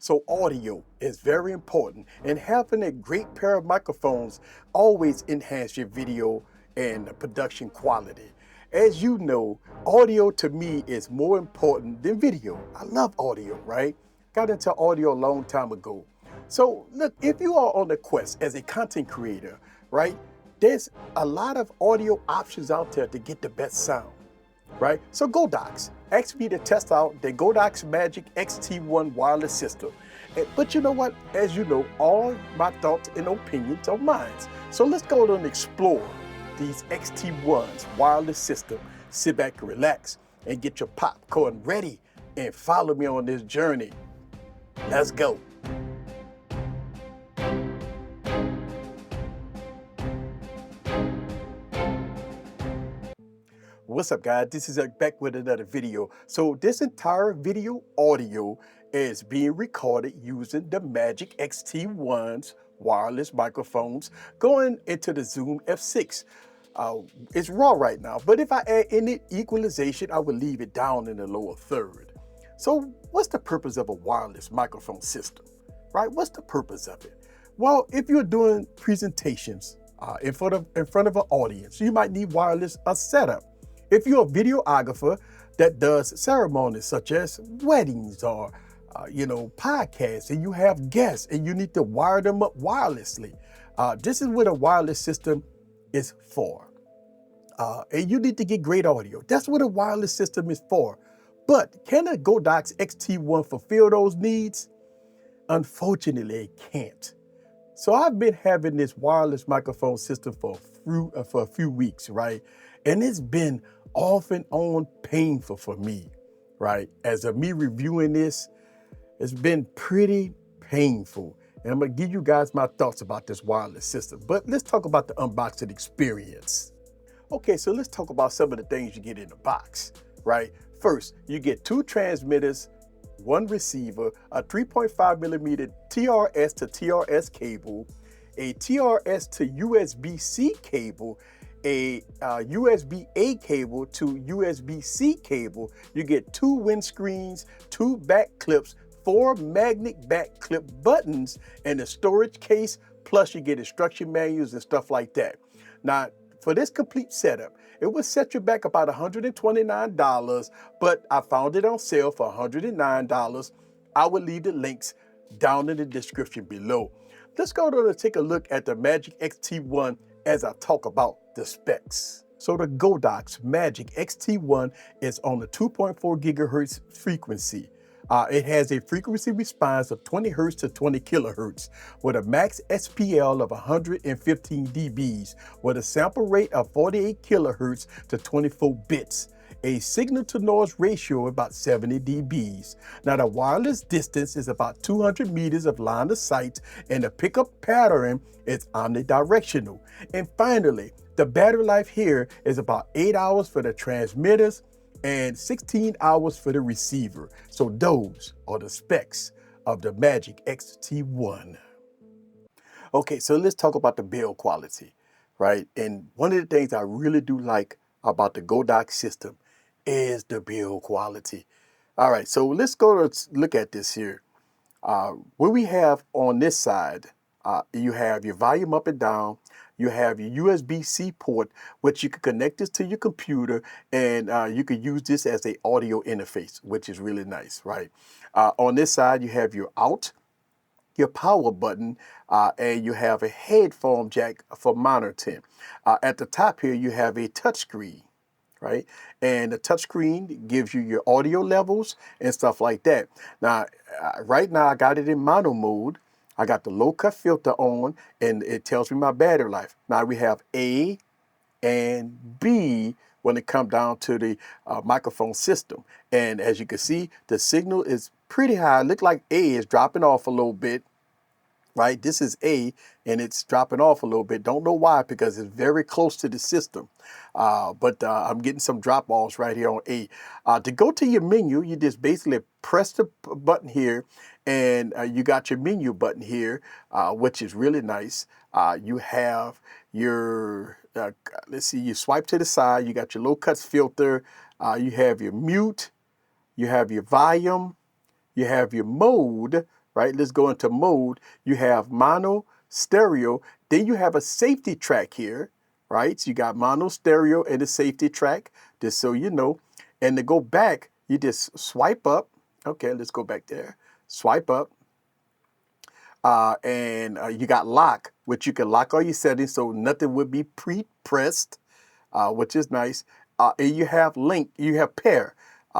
So audio is very important, and having a great pair of microphones always enhance your video and production quality. As you know, audio to me is more important than video. I love audio, right? Got into audio a long time ago. So look, if you are on the quest as a content creator, right, there's a lot of audio options out there to get the best sound, right? So Godox asked me to test out the Godox Magic XT1 wireless system. But you know what? As you know, all my thoughts and opinions are mine. So let's go and explore these XT1's wireless system. Sit back and relax and get your popcorn ready and follow me on this journey. Let's go. What's up, guys? This is Eric back with another video. So this entire video audio is being recorded using the Magic XT1's wireless microphones going into the Zoom F6. It's raw right now, but if I add any equalization, I will leave it down in the lower third. So what's the purpose of a wireless microphone system, right? What's the purpose of it? Well, if you're doing presentations in front of an audience, you might need wireless setup. If you're a videographer that does ceremonies such as weddings or, podcasts, and you have guests and you need to wire them up wirelessly, this is what a wireless system is for. And you need to get great audio. That's what a wireless system is for. But can a Godox XT1 fulfill those needs? Unfortunately, it can't. So I've been having this wireless microphone system for a few weeks, right? And it's been off and on painful for me, right? As of me reviewing this, it's been pretty painful. And I'm gonna give you guys my thoughts about this wireless system. But let's talk about the unboxing experience. Okay, so let's talk about some of the things you get in the box, right? First, you get 2 transmitters, 1 receiver, a 3.5 millimeter TRS to TRS cable, a TRS to USB-C cable, a USB-A cable to USB-C cable. You get 2 windscreens, 2 back clips, 4 magnet back clip buttons, and a storage case, plus you get instruction manuals and stuff like that. Now, for this complete setup, it would set you back about $129, but I found it on sale for $109. I will leave the links down in the description below. Let's go to take a look at the Magic XT1 as I talk about the specs. So the Godox Magic XT1 is on the 2.4 gigahertz frequency. It has a frequency response of 20 hertz to 20 kilohertz with a max SPL of 115 dBs with a sample rate of 48 kilohertz to 24 bits. A signal to noise ratio of about 70 dBs. Now the wireless distance is about 200 meters of line of sight, and the pickup pattern is omnidirectional. And finally, the battery life here is about 8 hours for the transmitters and 16 hours for the receiver. So those are the specs of the Magic XT1. Okay, so let's talk about the build quality, right? And one of the things I really do like about the Godox system is the build quality. All right, so let's go to look at this here. What we have on this side, you have your volume up and down. You have your USB-C port, which you can connect this to your computer, and you can use this as an audio interface, which is really nice, right? On this side, you have your out, your power button, and you have a headphone jack for monitoring. At the top here, you have a touchscreen, right? And the touchscreen gives you your audio levels and stuff like that. Now, right now, I got it in mono mode. I got the low cut filter on, and it tells me my battery life. Now we have A and B when it comes down to the microphone system. And as you can see, the signal is pretty high. Look like A is dropping off a little bit, right? This is A, and it's dropping off a little bit. Don't know why, because it's very close to the system. But I'm getting some drop-offs right here on A. To go to your menu, you just basically press the button here, and you got your menu button here, which is really nice. You have your, let's see, you swipe to the side, you got your low cuts filter, you have your mute, you have your volume, you have your mode, right? Let's go into mode. You have mono, stereo, then you have a safety track here, right? So you got mono, stereo, and a safety track, just so you know. And to go back, you just swipe up. Okay, let's go back there. Swipe up. And you got lock, which you can lock all your settings so nothing would be pre-pressed, which is nice. And you have link, you have pair.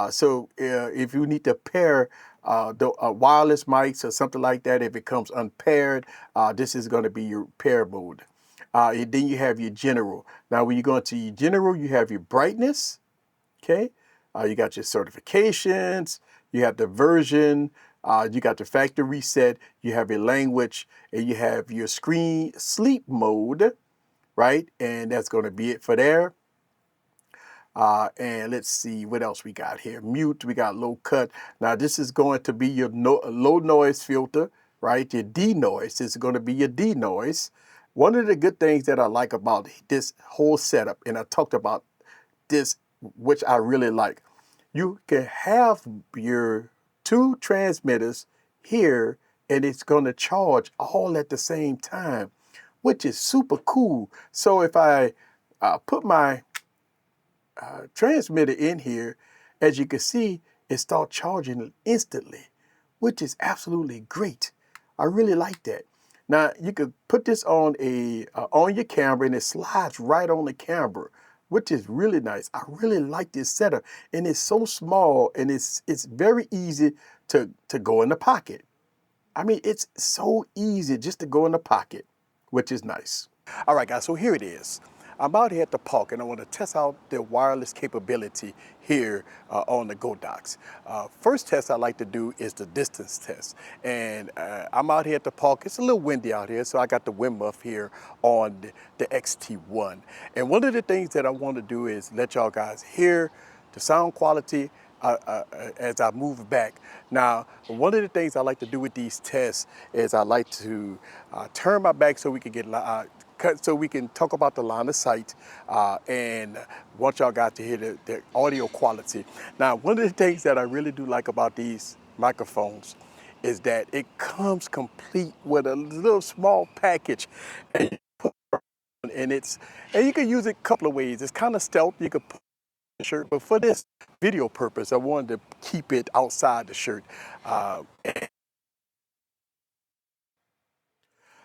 So if you need to pair the wireless mics or something like that, if it comes unpaired, this is going to be your pair mode. And then you have your general. Now, when you go into your general, you have your brightness. Okay, you got your certifications, you have the version, you got the factory reset, you have your language, and you have your screen sleep mode, right? And that's going to be it for there. And let's see what else we got here. Mute, we got low cut. Now this is going to be your low noise filter, right? Your denoise is going to be your denoise. One of the good things that I like about this whole setup, and I talked about this, which I really like, you can have your two transmitters here and it's going to charge all at the same time, which is super cool. So if I put my transmitter in here, as you can see, it starts charging instantly, which is absolutely great. I really like that. Now you could put this on on your camera and it slides right on the camera, which is really nice. I really like this setup, and it's so small and it's very easy to go in the pocket. I mean, it's so easy just to go in the pocket, which is nice. All right, guys, so here it is. I'm out here at the park and I want to test out the wireless capability here on the Godox. First test I like to do is the distance test. And I'm out here at the park. It's a little windy out here, so I got the wind muff here on the XT1. And one of the things that I want to do is let y'all guys hear the sound quality as I move back. Now, one of the things I like to do with these tests is I like to turn my back so we can get so we can talk about the line of sight and want y'all guys to hear the audio quality. Now, one of the things that I really do like about these microphones is that it comes complete with a little small package. And and you can use it a couple of ways. It's kind of stealth. You could put the shirt, but for this video purpose, I wanted to keep it outside the shirt. Uh,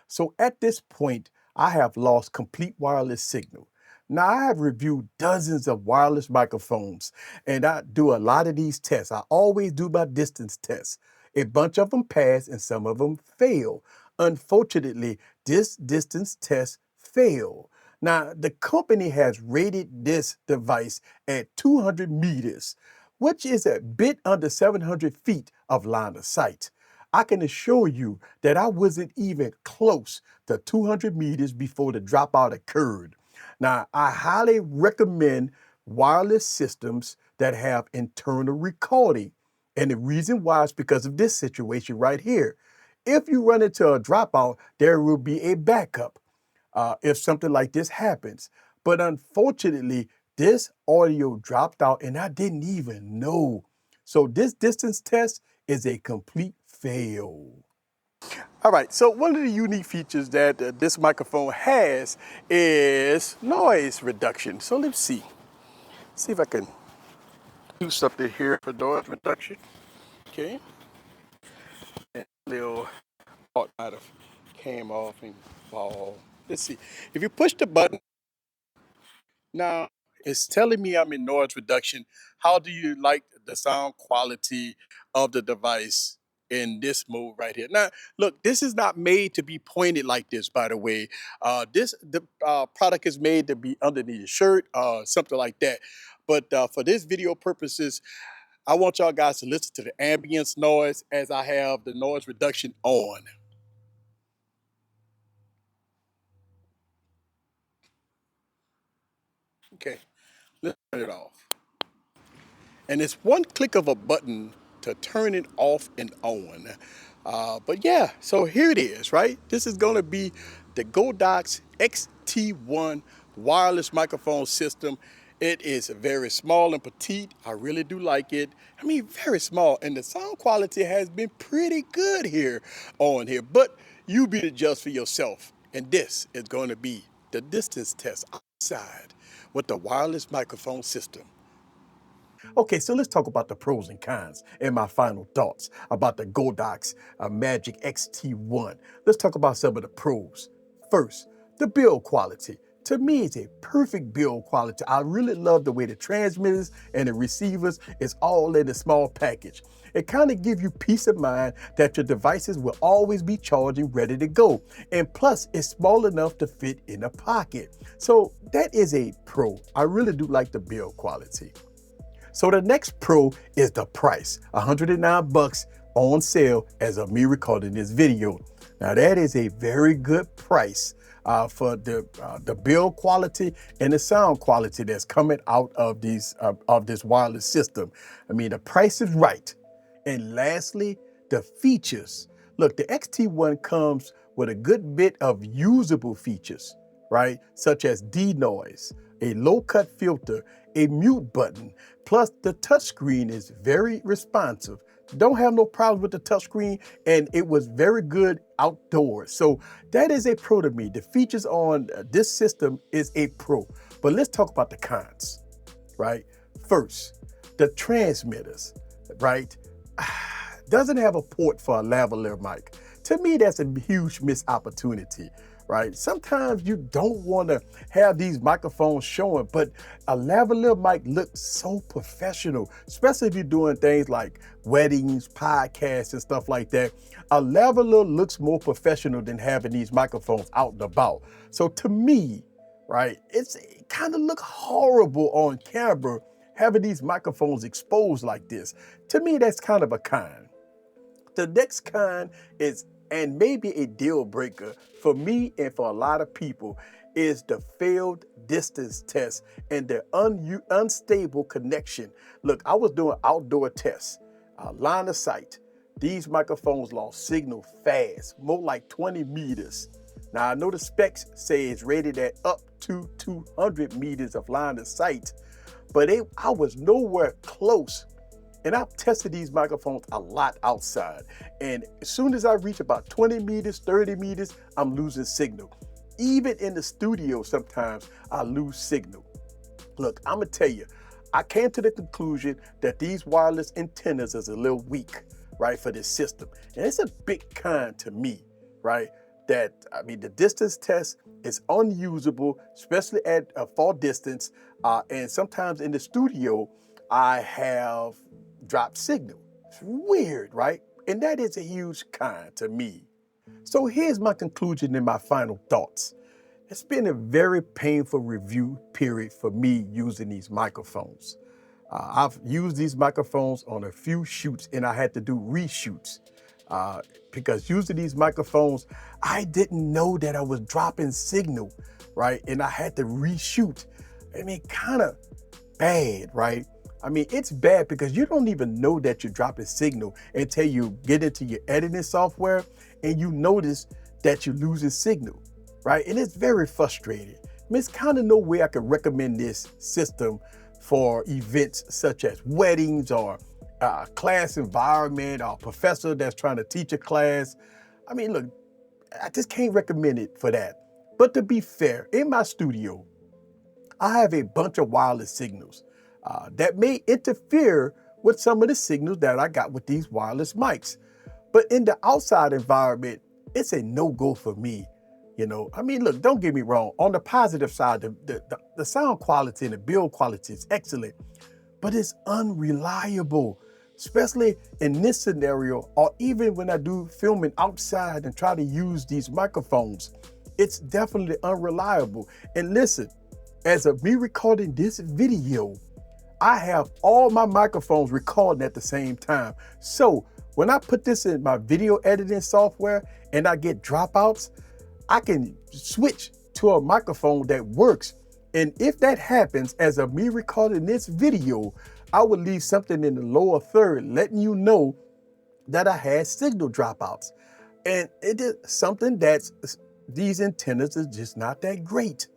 So at this point, I have lost complete wireless signal. Now, I have reviewed dozens of wireless microphones, and I do a lot of these tests. I always do my distance tests. A bunch of them pass and some of them fail. Unfortunately, this distance test failed. Now, the company has rated this device at 200 meters, which is a bit under 700 feet of line of sight. I can assure you that I wasn't even close to 200 meters before the dropout occurred. Now, I highly recommend wireless systems that have internal recording. And the reason why is because of this situation right here. If you run into a dropout, there will be a backup if something like this happens. But unfortunately, this audio dropped out and I didn't even know. So this distance test is a complete fail. All right, so one of the unique features that this microphone has is noise reduction. So let's see if I can do something here for noise reduction. Okay, that little part might have came off and fall. Let's see, if you push the button, now it's telling me I'm in noise reduction. How do you like the sound quality of the device in this mode right here? Now, look, this is not made to be pointed like this, by the way. The product is made to be underneath your shirt, something like that. But for this video purposes, I want y'all guys to listen to the ambience noise as I have the noise reduction on. Okay, let's turn it off. And it's one click of a button to turn it off and on. But yeah, so here it is, right? This is gonna be the Godox XT1 wireless microphone system. It is very small and petite. I really do like it. I mean, very small. And the sound quality has been pretty good here on here. But you be the judge for yourself. And this is going to be the distance test outside with the wireless microphone system. Okay, so let's talk about the pros and cons and my final thoughts about the Godox Magic XT1. Let's talk about some of the pros. First, the build quality. To me, it's a perfect build quality. I really love the way the transmitters and the receivers is all in a small package. It kind of gives you peace of mind that your devices will always be charging, ready to go. And plus, it's small enough to fit in a pocket. So that is a pro. I really do like the build quality. So the next pro is the price, $109 on sale as of me recording this video. Now that is a very good price for the build quality and the sound quality that's coming out of this wireless system. I mean, the price is right. And lastly, the features. Look, the XT1 comes with a good bit of usable features, right? Such as denoise, a low-cut filter, a mute button, plus the touchscreen is very responsive. Don't have no problems with the touchscreen, and it was very good outdoors. So that is a pro to me. The features on this system is a pro. But let's talk about the cons, right? First, the transmitters, right? Doesn't have a port for a lavalier mic. To me, that's a huge missed opportunity, right? Sometimes you don't want to have these microphones showing, but a lavalier mic looks so professional, especially if you're doing things like weddings, podcasts, and stuff like that. A lavalier looks more professional than having these microphones out and about. So to me, right, it kind of look horrible on camera having these microphones exposed like this. To me, that's kind of a con. The next con is, and maybe a deal breaker for me and for a lot of people, is the failed distance test and the unstable connection. Look, I was doing outdoor tests, line of sight. These microphones lost signal fast, more like 20 meters. Now I know the specs say it's rated at up to 200 meters of line of sight, but I was nowhere close. And I've tested these microphones a lot outside. And as soon as I reach about 20 meters, 30 meters, I'm losing signal. Even in the studio, sometimes I lose signal. Look, I'm gonna tell you, I came to the conclusion that these wireless antennas is a little weak, right, for this system. And it's a big con to me, right? That, I mean, the distance test is unusable, especially at a far distance. And sometimes in the studio, I have dropped signal. It's weird, right? And that is a huge con to me. So here's my conclusion and my final thoughts. It's been a very painful review period for me using these microphones. I've used these microphones on a few shoots and I had to do reshoots because using these microphones, I didn't know that I was dropping signal, right? And I had to reshoot. I mean, kind of bad, right? I mean, it's bad because you don't even know that you're dropping signal until you get into your editing software and you notice that you're losing signal, right? And it's very frustrating. I mean, it's kind of no way I could recommend this system for events such as weddings or class environment or a professor that's trying to teach a class. I mean, look, I just can't recommend it for that. But to be fair, in my studio, I have a bunch of wireless signals that may interfere with some of the signals that I got with these wireless mics. But in the outside environment, it's a no-go for me. You know, I mean, look, don't get me wrong. On the positive side, the sound quality and the build quality is excellent, but it's unreliable, especially in this scenario, or even when I do filming outside and try to use these microphones. It's definitely unreliable. And listen, as of me recording this video, I have all my microphones recording at the same time. So when I put this in my video editing software and I get dropouts, I can switch to a microphone that works. And if that happens, as of me recording this video, I will leave something in the lower third letting you know that I had signal dropouts. And it is something these antennas is just not that great.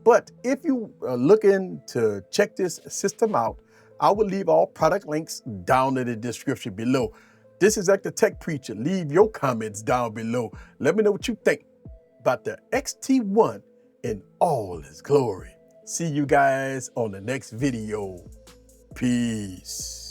But if you are looking to check this system out, I will leave all product links down in the description below. This is the Tech Preacher. Leave your comments down below. Let me know what you think about the XT1 in all its glory. See you guys on the next video. Peace.